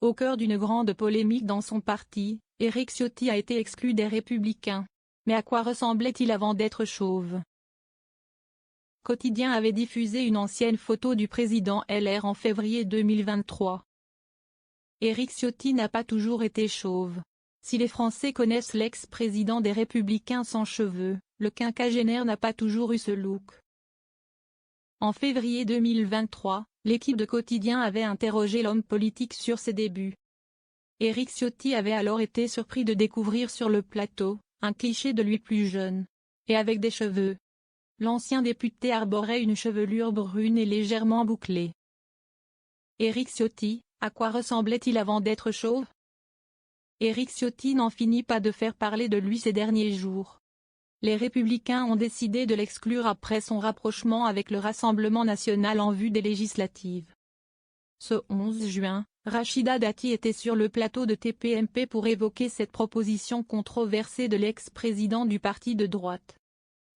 Au cœur d'une grande polémique dans son parti, Éric Ciotti a été exclu des Républicains. Mais à quoi ressemblait-il avant d'être chauve? Quotidien avait diffusé une ancienne photo du président LR en février 2023. Éric Ciotti n'a pas toujours été chauve. Si les Français connaissent l'ex-président des Républicains sans cheveux, le quinquagénaire n'a pas toujours eu ce look. En février 2023, l'équipe de Quotidien avait interrogé l'homme politique sur ses débuts. Éric Ciotti avait alors été surpris de découvrir sur le plateau un cliché de lui plus jeune. Et avec des cheveux. L'ancien député arborait une chevelure brune et légèrement bouclée. Éric Ciotti, à quoi ressemblait-il avant d'être chauve? Éric Ciotti n'en finit pas de faire parler de lui ces derniers jours. Les Républicains ont décidé de l'exclure après son rapprochement avec le Rassemblement national en vue des législatives. Ce 11 juin, Rachida Dati était sur le plateau de TPMP pour évoquer cette proposition controversée de l'ex-président du parti de droite.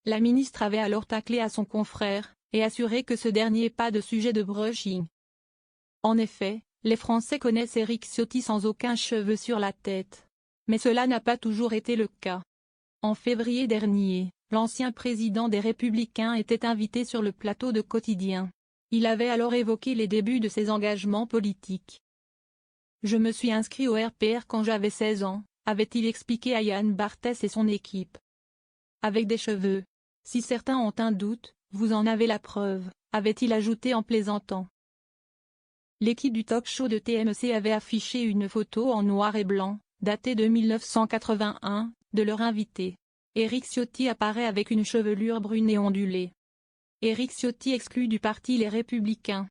La ministre avait alors taclé à son confrère, et assuré que ce dernier pas de sujet de brushing. En effet, les Français connaissent Éric Ciotti sans aucun cheveu sur la tête. Mais cela n'a pas toujours été le cas. En février dernier, l'ancien président des Républicains était invité sur le plateau de Quotidien. Il avait alors évoqué les débuts de ses engagements politiques. « Je me suis inscrit au RPR quand j'avais 16 ans, avait-il expliqué à Yann Barthès et son équipe. Avec des cheveux. Si certains ont un doute, vous en avez la preuve, avait-il ajouté en plaisantant. L'équipe du talk-show de TMC avait affiché une photo en noir et blanc, datée de 1981, de leur invité. Éric Ciotti apparaît avec une chevelure brune et ondulée. Éric Ciotti exclu du parti Les Républicains.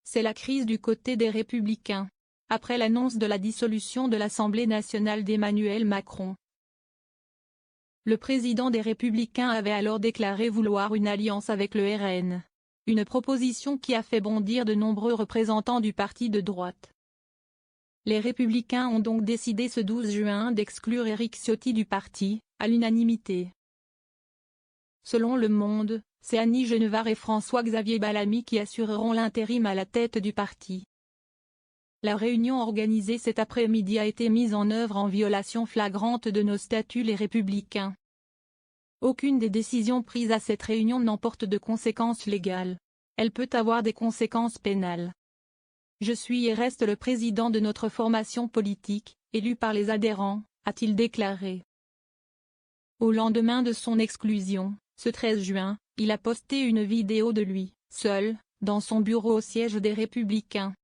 C'est la crise du côté des Républicains. Après l'annonce de la dissolution de l'Assemblée nationale d'Emmanuel Macron. Le président des Républicains avait alors déclaré vouloir une alliance avec le RN. Une proposition qui a fait bondir de nombreux représentants du parti de droite. Les Républicains ont donc décidé ce 12 juin d'exclure Éric Ciotti du parti, à l'unanimité. Selon Le Monde, c'est Annie Genevard et François-Xavier Bellamy qui assureront l'intérim à la tête du parti. La réunion organisée cet après-midi a été mise en œuvre en violation flagrante de nos statuts les Républicains. Aucune des décisions prises à cette réunion n'emporte de conséquences légales. Elle peut avoir des conséquences pénales. Je suis et reste le président de notre formation politique, élu par les adhérents, a-t-il déclaré. Au lendemain de son exclusion, ce 13 juin, il a posté une vidéo de lui, seul, dans son bureau au siège des Républicains.